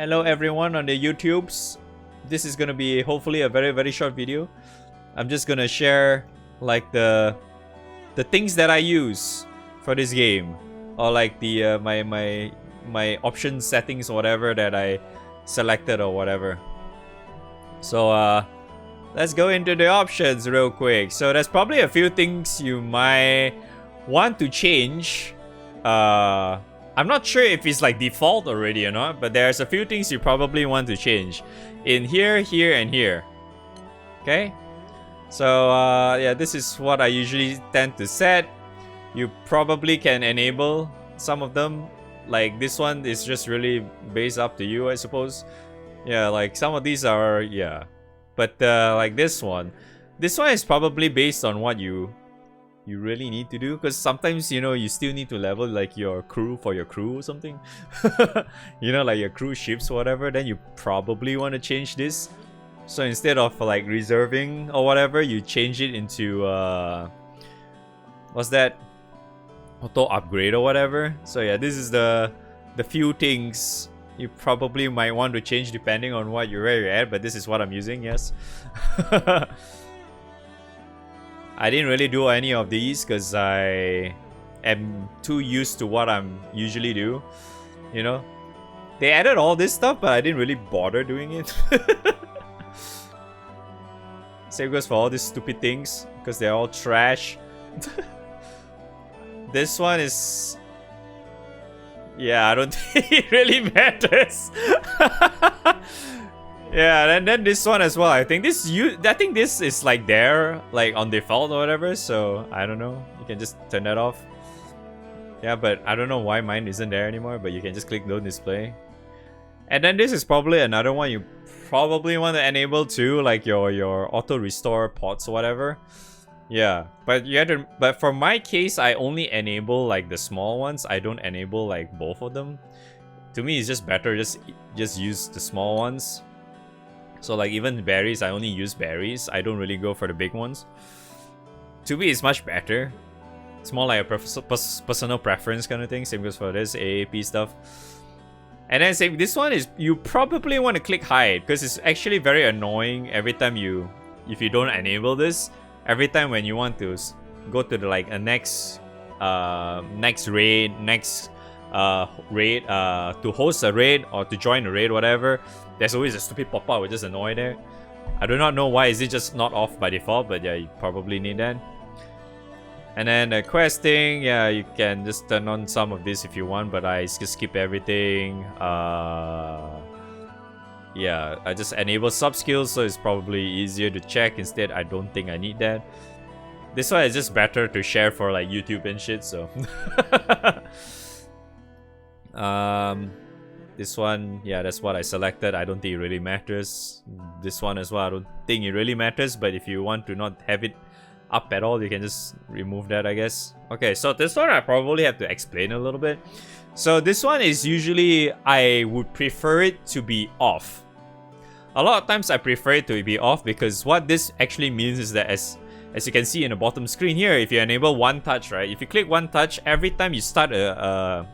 Hello everyone on the YouTubes. This is gonna be hopefully a very short video. I'm just gonna share like the things that I use for this game, or like the my option settings or whatever that I selected or whatever. So let's go into the options real quick. So there's probably a few things you might want to change. I'm not sure if it's like default already or not, but there's a few things you probably want to change in here, here, and here. Okay, so yeah, this is what I usually tend to set. You probably can enable some of them. Like this one is just really based up to you, I suppose. Yeah, like some of these are, yeah, but like this one is probably based on what you really need to do, because sometimes, you know, you still need to level like your crew for your crew or something. You know, like your crew ships or whatever, then you probably want to change this. So instead of like reserving or whatever, you change it into what's that, auto upgrade or whatever. So yeah, this is the few things you probably might want to change depending on where you're at, but this is what I'm using. Yes. I didn't really do any of these because I am too used to what I'm usually do. You know, they added all this stuff, but I didn't really bother doing it. Same goes for all these stupid things because they're all trash. This one is, yeah, I don't think it really matters. Yeah, and then this one as well. I think this is like there, like on default or whatever. So I don't know. You can just turn that off. Yeah, but I don't know why mine isn't there anymore. But you can just click don't display. And then this is probably another one you probably want to enable too, like your auto restore pots or whatever. Yeah, but you have to. But for my case, I only enable like the small ones. I don't enable like both of them. To me, it's just better just use the small ones. So like even berries, I only use berries. I don't really go for the big ones. To me, it's much better. It's more like a personal preference kind of thing. Same goes for this AAP stuff. And then same, this one is, you probably want to click hide because it's actually very annoying every time if you don't enable this. Every time when you want to go to the like a next raid, to host a raid or to join a raid, whatever, there's always a stupid pop-up which is annoying there. I do not know why is it just not off by default, but yeah, you probably need that. And then the questing, yeah, you can just turn on some of this if you want, but I just skip everything. Yeah, I just enable sub skills, so it's probably easier to check. Instead, I don't think I need that. This one is just better to share for like YouTube and shit, so. This one, yeah, that's what I selected. I don't think it really matters. This one as well, I don't think it really matters, but if you want to not have it up at all, you can just remove that, I guess. Okay, so this one I probably have to explain a little bit. So this one is usually, I would prefer it to be off. A lot of times I prefer it to be off because what this actually means is that as you can see in the bottom screen here, if you enable one touch, right? If you click one touch, every time you start a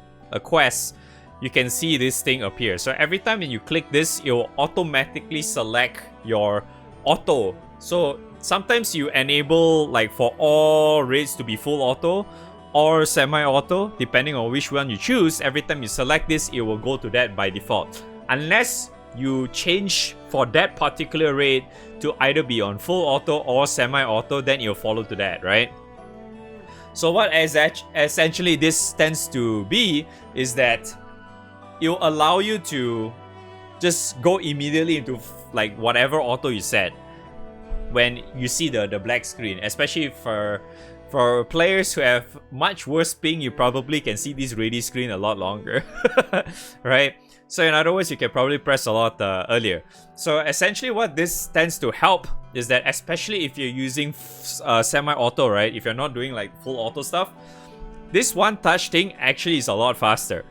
quest, you can see this thing appear. So every time when you click this, it will automatically select your auto. So sometimes you enable like for all raids to be full auto or semi-auto, depending on which one you choose. Every time you select this, it will go to that by default. Unless you change for that particular raid to either be on full auto or semi-auto, then it will follow to that, right? So what essentially this tends to be is that it will allow you to just go immediately into like whatever auto you set when you see the black screen. Especially for players who have much worse ping, you probably can see this ready screen a lot longer. Right? So in other words, you can probably press a lot earlier. So essentially what this tends to help is that, especially if you're using semi-auto, right? If you're not doing like full auto stuff, this one touch thing actually is a lot faster.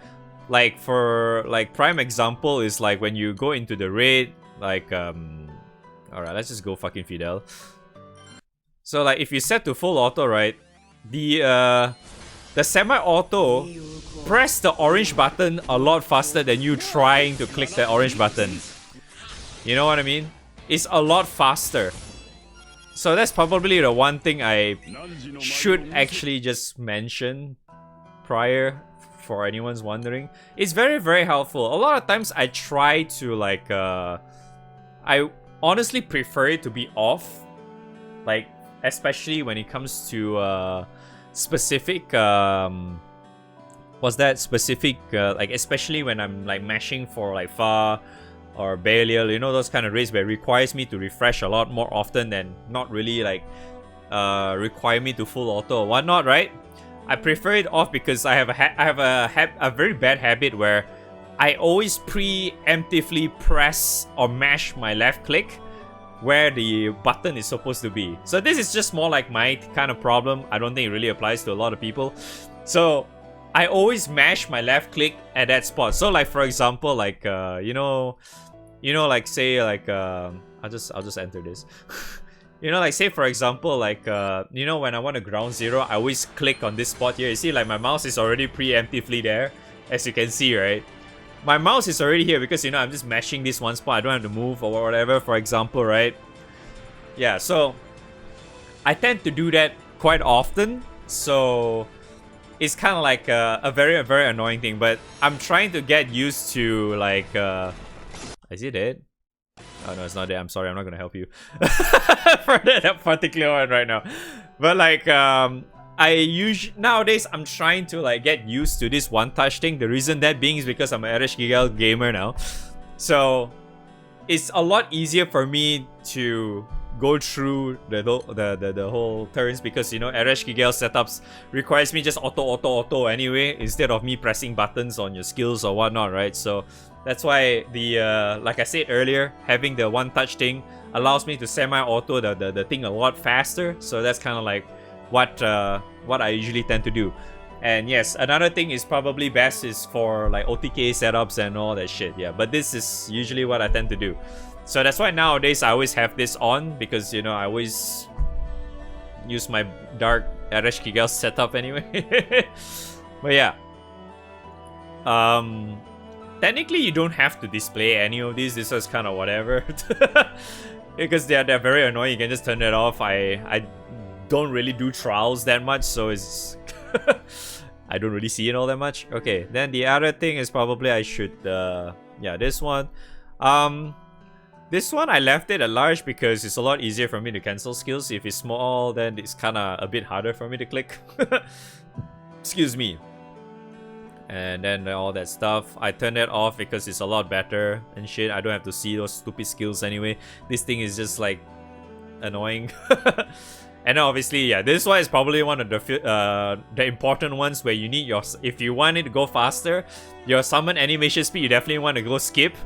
Like for like prime example is like when you go into the raid, like alright, let's just go fucking Fidel. So like if you set to full auto, right, the the semi-auto press the orange button a lot faster than you trying to click the orange button. You know what I mean? It's a lot faster. So that's probably the one thing I should actually just mention prior, for anyone's wondering. It's very, very helpful. A lot of times I try to like, I honestly prefer it to be off. Like, especially when it comes to specific, what's that? Specific, like especially when I'm like mashing for like Fa or Belial, you know, those kind of raids where it requires me to refresh a lot more often than not really like require me to full auto or whatnot, right? I prefer it off because I have a very bad habit where I always preemptively press or mash my left click where the button is supposed to be. So this is just more like my kind of problem. I don't think it really applies to a lot of people. So I always mash my left click at that spot. So like for example, like you know, like say like I'll just enter this. You know, like say for example, like you know, when I want to ground zero, I always click on this spot here. You see, like my mouse is already preemptively there, as you can see, right? My mouse is already here because, you know, I'm just mashing this one spot. I don't have to move or whatever, for example, right? Yeah, so I tend to do that quite often. So it's kind of like a very, very annoying thing. But I'm trying to get used to like, is it dead? Oh no, it's not dead. I'm sorry, I'm not gonna help you for that particular one right now. But like, nowadays I'm trying to like get used to this one touch thing. The reason that being is because I'm an Erish Gigel gamer now, so it's a lot easier for me to go through the whole turns because, you know, Erish Gigel setups requires me just auto anyway instead of me pressing buttons on your skills or whatnot, right? So that's why the like I said earlier, having the one touch thing allows me to semi-auto the thing a lot faster. So that's kind of like what I usually tend to do. And yes, another thing is probably best is for like OTK setups and all that shit. Yeah, but this is usually what I tend to do. So that's why nowadays I always have this on because, you know, I always use my dark Erish Gigel setup anyway. But yeah. Technically you don't have to display any of these. This is kind of whatever. Because they're very annoying. You can just turn it off. I don't really do trials that much, so it's I don't really see it all that much. Okay, then the other thing is probably I should yeah, this one. This one I left it at large because it's a lot easier for me to cancel skills. If it's small, then it's kind of a bit harder for me to click. Excuse me. And then all that stuff, I turned it off because it's a lot better and shit. I don't have to see those stupid skills anyway. This thing is just like annoying. And obviously, yeah, this one is probably one of the important ones where you need your, if you want it to go faster, your summon animation speed, you definitely want to go skip.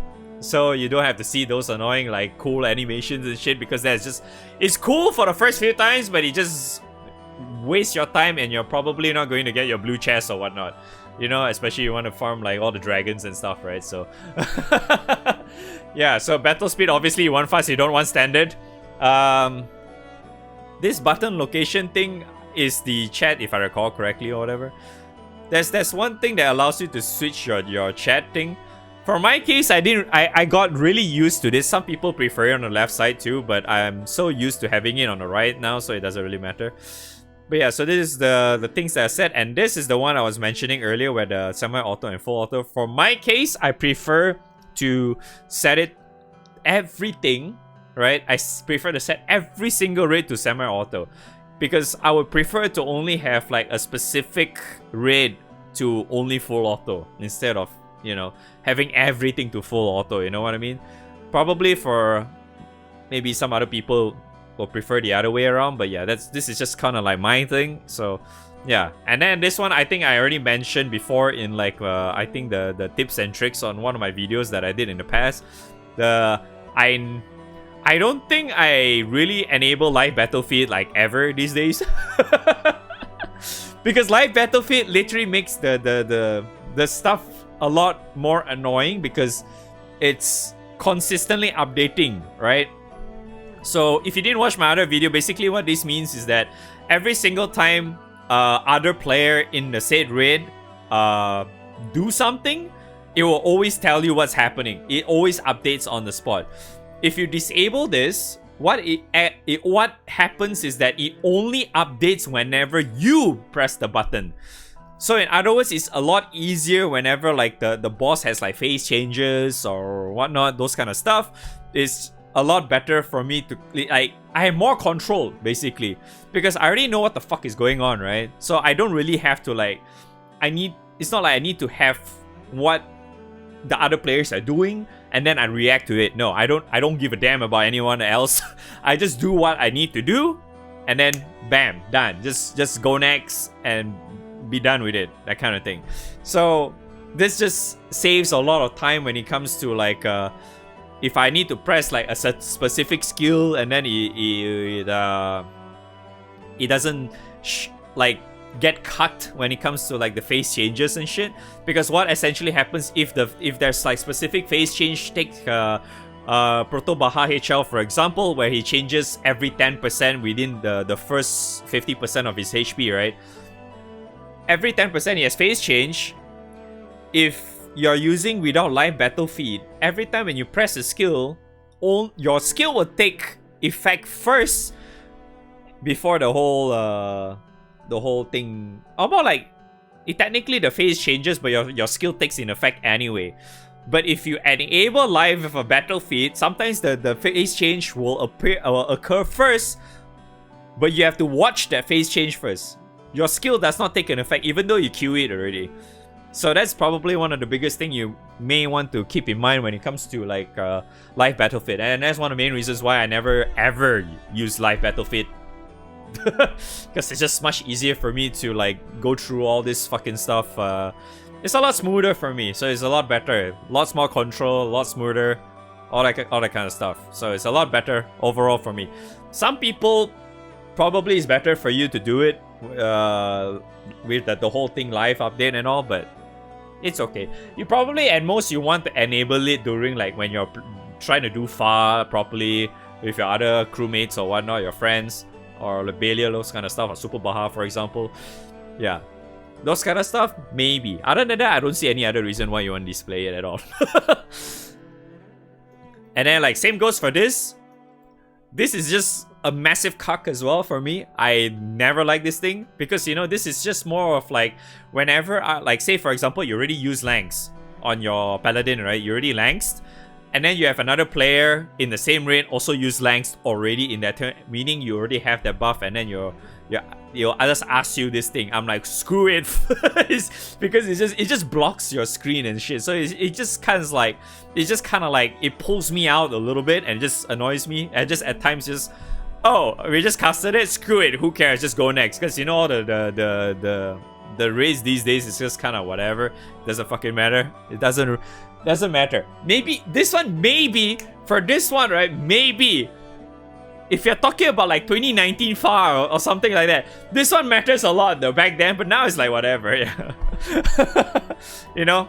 So you don't have to see those annoying like cool animations and shit, because that's just, it's cool for the first few times, but it just wastes your time and you're probably not going to get your blue chest or whatnot. You know, especially you want to farm like all the dragons and stuff, right? So yeah, so battle speed, obviously you want fast, you don't want standard. This button location thing is the chat, if I recall correctly or whatever. There's one thing that allows you to switch your chat thing. For my case, I got really used to this. Some people prefer it on the left side too, but I'm so used to having it on the right now, so it doesn't really matter. But yeah, so this is the things that I said, and this is the one I was mentioning earlier where the semi-auto and full auto. For my case, I prefer to set it everything, right? I prefer to set every single raid to semi-auto because I would prefer to only have like a specific raid to only full auto instead of, you know, having everything to full auto, you know what I mean? Probably for maybe some other people will prefer the other way around, but yeah, this is just kind of like my thing. So yeah, and then this one I think I already mentioned before in like I think the tips and tricks on one of my videos that I did in the past. I don't think I really enable live battlefield like ever these days. Because live battlefield literally makes the stuff a lot more annoying because it's consistently updating, right? So if you didn't watch my other video, basically what this means is that every single time other player in the said raid do something, it will always tell you what's happening. It always updates on the spot. If you disable this, what happens is that it only updates whenever you press the button. So in other words, it's a lot easier whenever like the boss has like phase changes or whatnot, those kind of stuff. It's a lot better for me to like, I have more control basically, because I already know what the fuck is going on, right? So I don't really have to like, it's not like I need to have what the other players are doing and then I react to it. No, I don't give a damn about anyone else. I just do what I need to do and then bam, done. Just go next and be done with it, that kind of thing. So this just saves a lot of time when it comes to like if I need to press like a specific skill and then it doesn't like get cut when it comes to like the phase changes and shit. Because what essentially happens if there's like specific phase change, take Proto Baha HL for example, where he changes every 10% within the first 50% of his HP, right? Every 10% he has phase change. If you're using without live battle feed, every time when you press a skill, your skill will take effect first before the whole thing. About like, technically the phase changes, but your skill takes in effect anyway. But if you enable live with a battle feed, sometimes the phase change will occur first, but you have to watch that phase change first. Your skill does not take an effect even though you queue it already. So that's probably one of the biggest thing you may want to keep in mind when it comes to like live battlefield. And that's one of the main reasons why I never ever use live battlefield. Because it's just much easier for me to like go through all this fucking stuff. It's a lot smoother for me, so it's a lot better. Lots more control, a lot smoother, all that kind of stuff. So it's a lot better overall for me. Some people probably it's better for you to do it with the whole thing live update and all, but it's okay. You probably at most you want to enable it during like when you're trying to do far properly with your other crewmates or whatnot, your friends, or the Belial, those kind of stuff, or Super Baha for example. Yeah, those kind of stuff maybe. Other than that, I don't see any other reason why you want to display it at all. And then like same goes for this. This is just a massive cuck as well for me. I never like this thing because, you know, this is just more of like whenever like say for example you already use Lanx on your Paladin, right? You already Lanxed, and then you have another player in the same raid also use Lanx already in that turn, meaning you already have that buff, and then you'll I just ask you this thing. I'm like, screw it. Because it just blocks your screen and shit. So it just kind of like it pulls me out a little bit and it just annoys me. And just at times just, oh, we just casted it, screw it, who cares, just go next. Because you know the raids these days is just kind of whatever. Doesn't fucking matter. It doesn't matter. Maybe this one, for this one, right, maybe if you're talking about like 2019 far or something like that, this one matters a lot though back then, but now it's like whatever, yeah. You know?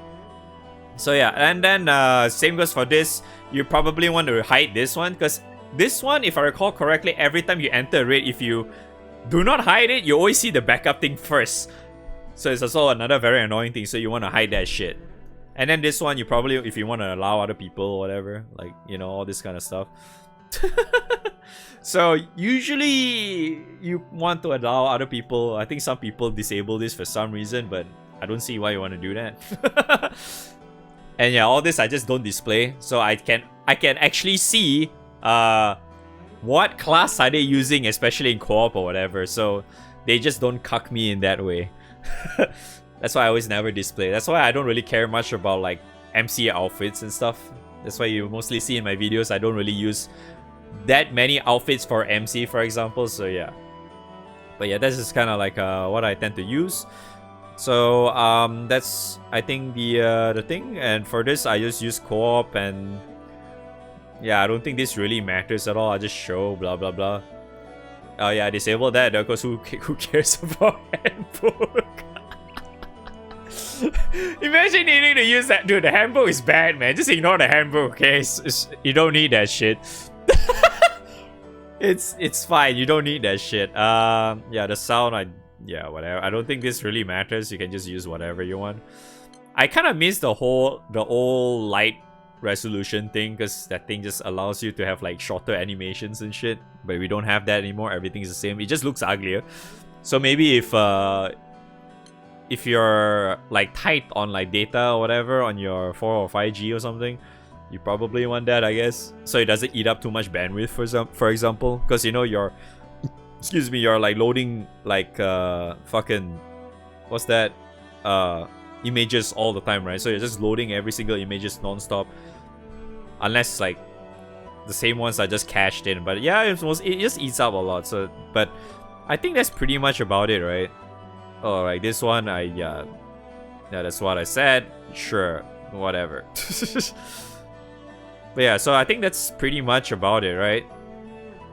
So yeah, and then same goes for this. You probably want to hide this one, because this one, if I recall correctly, every time you enter a raid, if you do not hide it, you always see the backup thing first. So it's also another very annoying thing, so you want to hide that shit. And then this one, you probably, if you want to allow other people or whatever, like, you know, all this kind of stuff. So usually you want to allow other people. I think some people disable this for some reason, but I don't see why you want to do that. And yeah, all this I just don't display, so I can actually see what class are they using, especially in co-op or whatever. So they just don't cuck me in that way. That's why I always never display. That's why I don't really care much about like MC outfits and stuff. That's why you mostly see in my videos I don't really use that many outfits for MC, for example. So yeah, but yeah, this is kind of like what I tend to use. So that's, I think, the thing. And for this I just use co-op, and yeah, I don't think this really matters at all. I just show blah blah blah. Oh yeah, I disable that because who cares about handbook? Imagine needing to use that. Dude, the handbook is bad, man. Just ignore the handbook, okay? You don't need that shit. It's fine. You don't need that shit. Yeah, the sound, I yeah, whatever. I don't think this really matters. You can just use whatever you want. I kind of miss the old light resolution thing, because that thing just allows you to have like shorter animations and shit. But we don't have that anymore. Everything's the same. It just looks uglier. So maybe if you're like tight on like data or whatever on your 4 or 5G or something, you probably want that, I guess, so it doesn't eat up too much bandwidth, for example, because you know you're you're like loading like fucking what's that images all the time, right? So you're just loading every single images non-stop, unless like the same ones are just cached in. But yeah, it just eats up a lot. So, but I think that's pretty much about it, right? Oh, like this one, yeah, that's what I said. Sure, whatever. But yeah, so I think that's pretty much about it, right?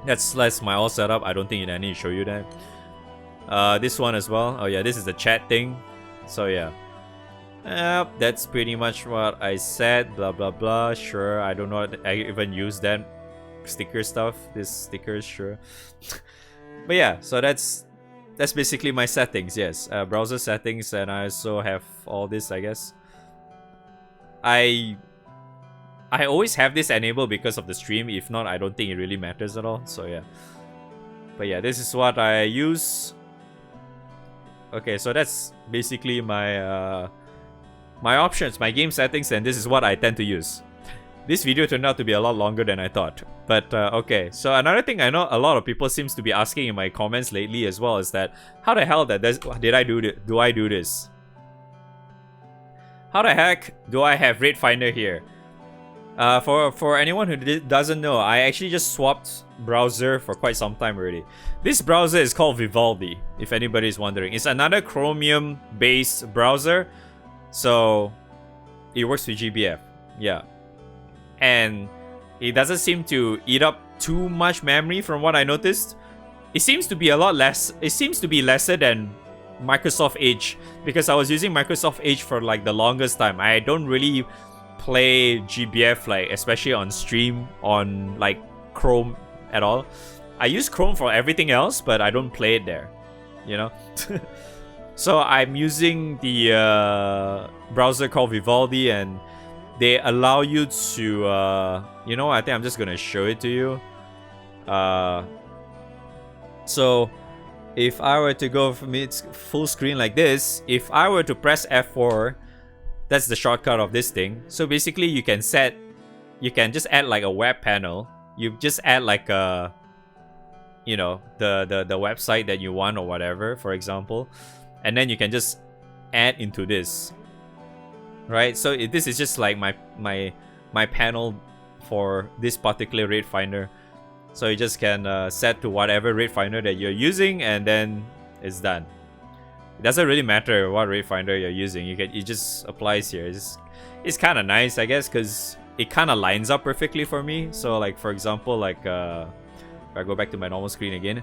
That's my all setup. I don't think I need to show you that. This one as well. Oh yeah, this is the chat thing. So yeah. That's pretty much what I said. Blah blah blah. Sure, I don't know. I even use that sticker stuff. This stickers, sure. But yeah, so that's basically my settings. Yes, browser settings, and I also have all this, I guess. I always have this enabled because of the stream. If not, I don't think it really matters at all. So yeah. But yeah, this is what I use. Okay, so that's basically my my options, my game settings, and this is what I tend to use. This video turned out to be a lot longer than I thought. But okay, so another thing I know a lot of people seems to be asking in my comments lately as well is that how the hell did I do this? How the heck do I have Rate Finder here? For anyone who doesn't know, I actually just swapped browser for quite some time already. This browser is called Vivaldi, if anybody is wondering. It's another Chromium-based browser, so it works with GBF, yeah. And it doesn't seem to eat up too much memory from what I noticed. It seems to be a lot less. It seems to be lesser than Microsoft Edge, because I was using Microsoft Edge for like the longest time. I don't really play GBF, like especially on stream on like Chrome at all. I use Chrome for everything else, but I don't play it there, you know. So I'm using the browser called Vivaldi, and they allow you to you know, I think I'm just gonna show it to you. So if I were to go from its full screen like this, if I were to press F4, that's the shortcut of this thing. So basically you can just add like a web panel. You just add like a, you know, the website that you want or whatever, for example. And then you can just add into this. Right? So this is just like my panel for this particular Rate Finder. So you just can set to whatever Rate Finder that you're using, and then it's done. It doesn't really matter what Rate Finder you're using. It just applies here. It's kind of nice, I guess, because it kind of lines up perfectly for me. So like, for example, like if I go back to my normal screen again.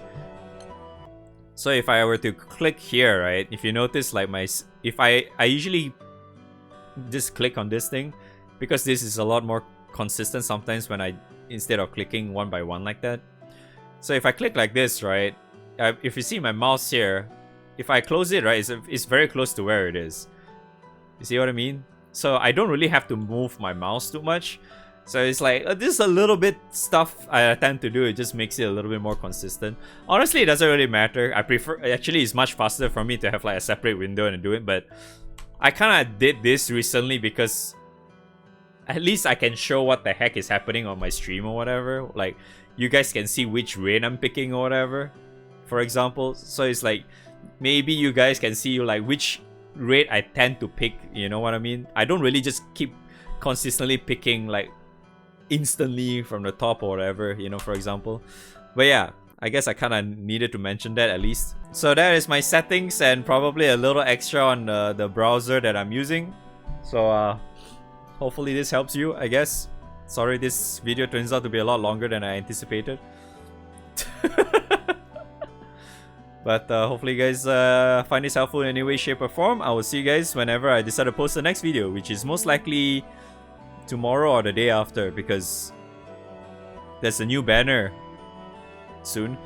So if I were to click here, right? If you notice, like if I usually just click on this thing, because this is a lot more consistent sometimes when instead of clicking one by one like that. So if I click like this, right? If you see my mouse here, if I close it, right, it's very close to where it is. You see what I mean? So I don't really have to move my mouse too much. So it's like, this is a little bit stuff I tend to do. It just makes it a little bit more consistent. Honestly, it doesn't really matter. I prefer, actually, it's much faster for me to have like a separate window and do it. But I kind of did this recently because at least I can show what the heck is happening on my stream or whatever. Like, you guys can see which raid I'm picking or whatever, for example. So it's like, maybe you guys can see like which raid I tend to pick, you know what I mean? I don't really just keep consistently picking like instantly from the top or whatever, you know, for example. But yeah, I guess I kind of needed to mention that at least. So that is my settings and probably a little extra on the browser that I'm using. So hopefully this helps you, I guess. Sorry, this video turns out to be a lot longer than I anticipated. But hopefully you guys find this helpful in any way, shape or form. I will see you guys whenever I decide to post the next video, which is most likely tomorrow or the day after, because there's a new banner soon.